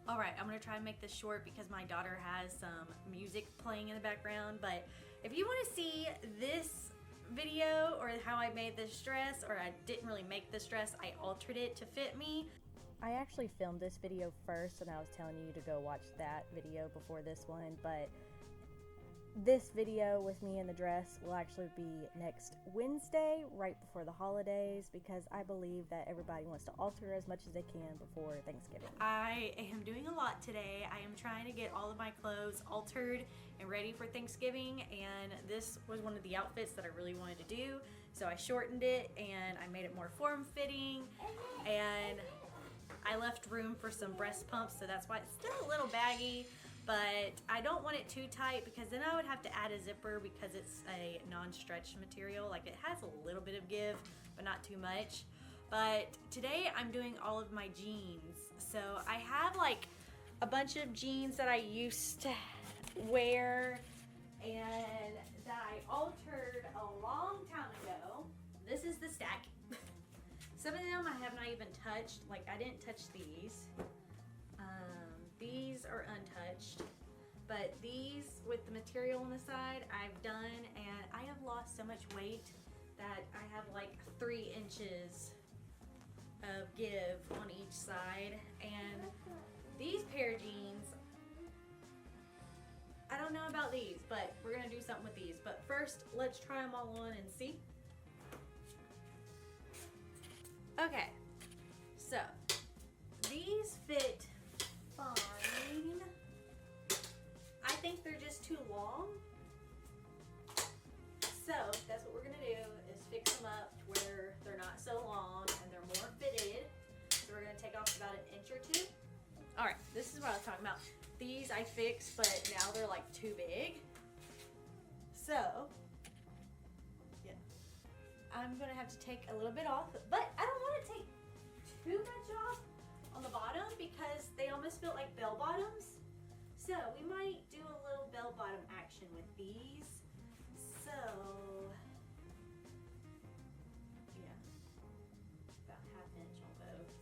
Alright, I'm going to try and make this short because my daughter has some music playing in the background, but if you want to see this video or how I made this dress, or I didn't really make this dress, I altered it to fit me. I actually filmed this video first and I was telling you to go watch that video before this one, but this video with me in the dress will actually be next Wednesday, right before the holidays, because I believe that everybody wants to alter as much as they can before Thanksgiving. I am doing a lot today. I am trying to get all of my clothes altered and ready for Thanksgiving, and this was one of the outfits that I really wanted to do, so I shortened it and I made it more form-fitting, and I left room for some breast pumps, so that's why it's still a little baggy. But I don't want it too tight because then I would have to add a zipper because it's a non-stretch material. Like, it has a little bit of give, but not too much. But today I'm doing all of my jeans. So I have like a bunch of jeans that I used to wear and that I altered a long time ago. This is the stack. Some of them I have not even touched. Like, I didn't touch these. These are untouched, but these with the material on the side I've done, and I have lost so much weight that I have like 3 inches of give on each side. And these pair of jeans, I don't know about these, but we're gonna do something with these. But first, let's try them all on and see. Okay, so these fit fine. I think they're just too long. So that's what we're gonna do, is fix them up where they're not so long and they're more fitted. So we're gonna take off about 1 inch or 2. All right, this is what I was talking about. These I fixed, but now they're like too big. So yeah, I'm gonna have to take a little bit off, but I don't want to take too much off on the bottom because they almost feel like bell bottoms. So we might do a little bell bottom action with these. So yeah, about 1/2 inch on both.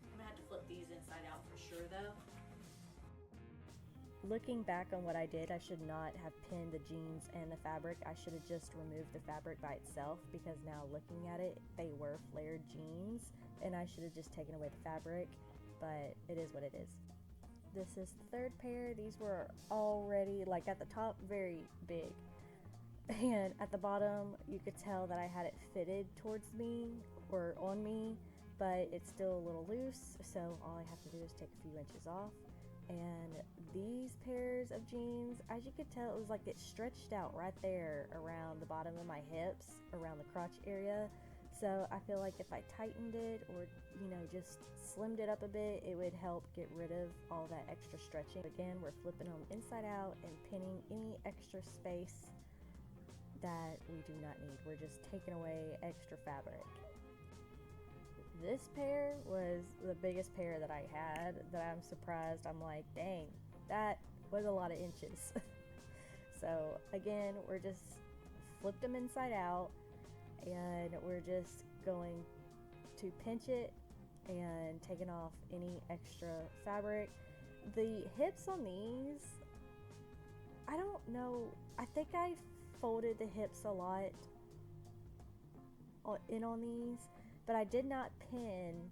I'm gonna have to flip these inside out for sure though. Looking back on what I did, I should not have pinned the jeans and the fabric. I should have just removed the fabric by itself, because now looking at it, they were flared jeans and I should have just taken away the fabric, but it is what it is. This is the 3rd pair. These were already, like, at the top very big, and at the bottom you could tell that I had it fitted towards me or on me, but it's still a little loose, so all I have to do is take a few inches off. And these pairs of jeans, as you could tell, it was like it stretched out right there around the bottom of my hips, around the crotch area. So I feel like if I tightened it or, you know, just slimmed it up a bit, it would help get rid of all that extra stretching. Again, we're flipping them inside out and pinning any extra space that we do not need. We're just taking away extra fabric. This pair was the biggest pair that I had, that I'm surprised. I'm like, dang, that was a lot of inches. So again, we're just flipped them inside out, and we're just going to pinch it and taking off any extra fabric. The hips on these, I don't know, I think I folded the hips a lot in on these, but I did not pin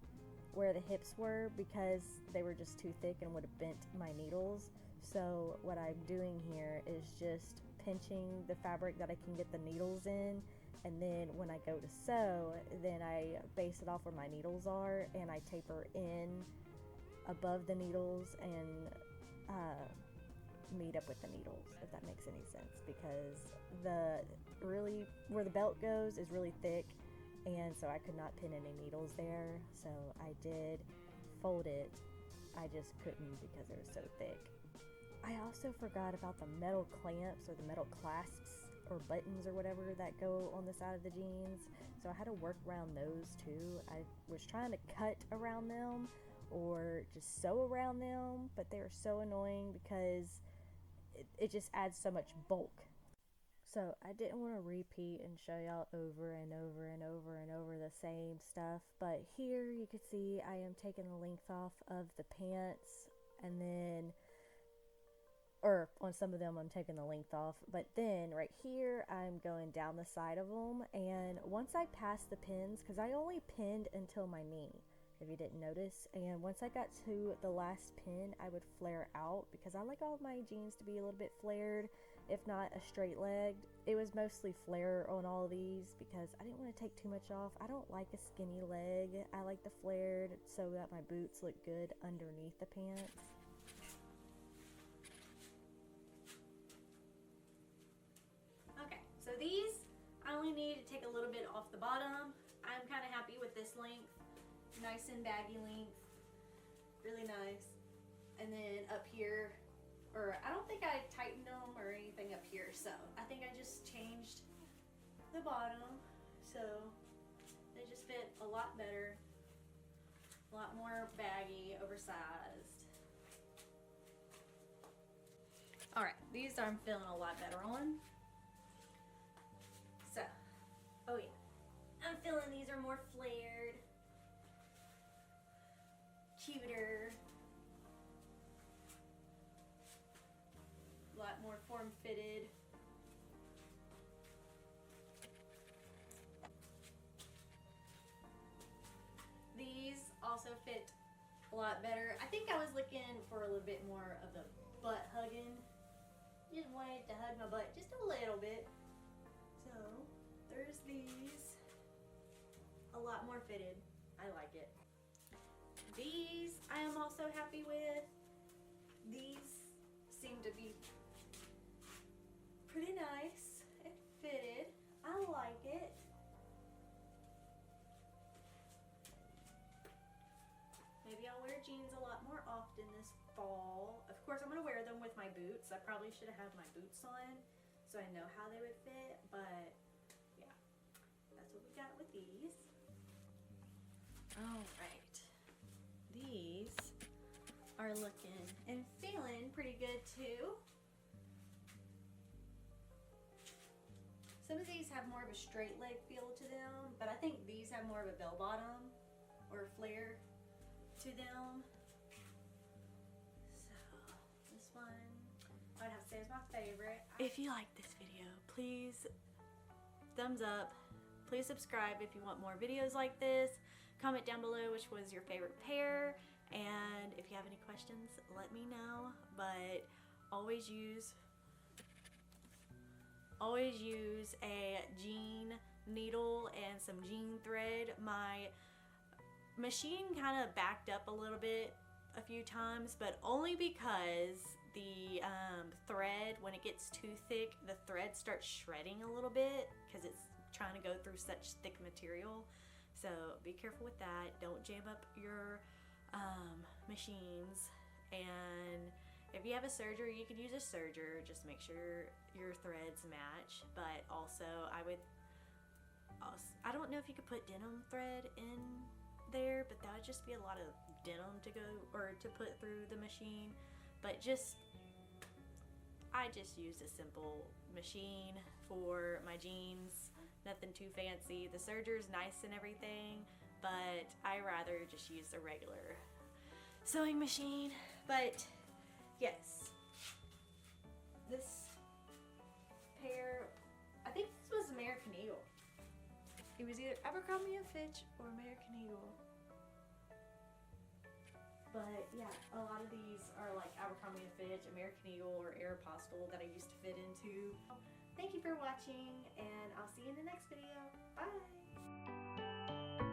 where the hips were because they were just too thick and would have bent my needles. So what I'm doing here is just pinching the fabric that I can get the needles in, and then when I go to sew, then I base it off where my needles are and I taper in above the needles and meet up with the needles, if that makes any sense, because the really where the belt goes is really thick, and so I could not pin any needles there. So I did fold it, I just couldn't because it was so thick. I also forgot about the metal clamps or the metal clasps or buttons or whatever that go on the side of the jeans, so I had to work around those too. I was trying to cut around them or just sew around them, but they were so annoying because it just adds so much bulk. So I didn't want to repeat and show y'all over and over and over and over the same stuff, but here you can see I am taking the length off of the pants, and then, or on some of them I'm taking the length off, but then right here I'm going down the side of them, and once I pass the pins, because I only pinned until my knee, if you didn't notice, and once I got to the last pin I would flare out, because I like all of my jeans to be a little bit flared, if not a straight legged. It was mostly flare on all of these because I didn't want to take too much off. I don't like a skinny leg. I like the flared so that my boots look good underneath the pants. Okay, so these I only need to take a little bit off the bottom. I'm kind of happy with this length. Nice and baggy length. Really nice. And then up here, or I don't think I tightened them or anything up here, so I think I just changed the bottom so they just fit a lot better, a lot more baggy, oversized. Alright, these I'm feeling a lot better on. So, oh yeah, I'm feeling these are more flared, cuter, a lot more form-fitted. These also fit a lot better. I think I was looking for a little bit more of the butt hugging. Just wanted to hug my butt just a little bit. So there's these. A lot more fitted. I like it. These I am also happy with. These seem to be pretty nice and fitted. I like it. Maybe I'll wear jeans a lot more often this fall. Of course, I'm gonna wear them with my boots. I probably should have had my boots on so I know how they would fit, but yeah, that's what we got with these. All right, these are looking and feeling pretty good too. Some of these have more of a straight leg feel to them, but I think these have more of a bell bottom or a flare to them. So this one I would have to say is my favorite. If you like this video, please thumbs up. Please subscribe if you want more videos like this. Comment down below which was your favorite pair, and if you have any questions, let me know. But always use a jean needle and some jean thread. My machine kind of backed up a little bit a few times, but only because the thread, when it gets too thick, the thread starts shredding a little bit because it's trying to go through such thick material. So be careful with that. Don't jam up your machines. And if you have a serger, you could use a serger. Just make sure your threads match. But also, I don't know if you could put denim thread in there, but that would just be a lot of denim to go or to put through the machine. But I just used a simple machine for my jeans. Nothing too fancy. The serger's nice and everything, but I rather just use a regular sewing machine. But yes, this pair, I think this was American Eagle. It was either Abercrombie & Fitch or American Eagle. But yeah, a lot of these are like Abercrombie & Fitch, American Eagle, or Aeropostale that I used to fit into. Thank you for watching, and I'll see you in the next video. Bye!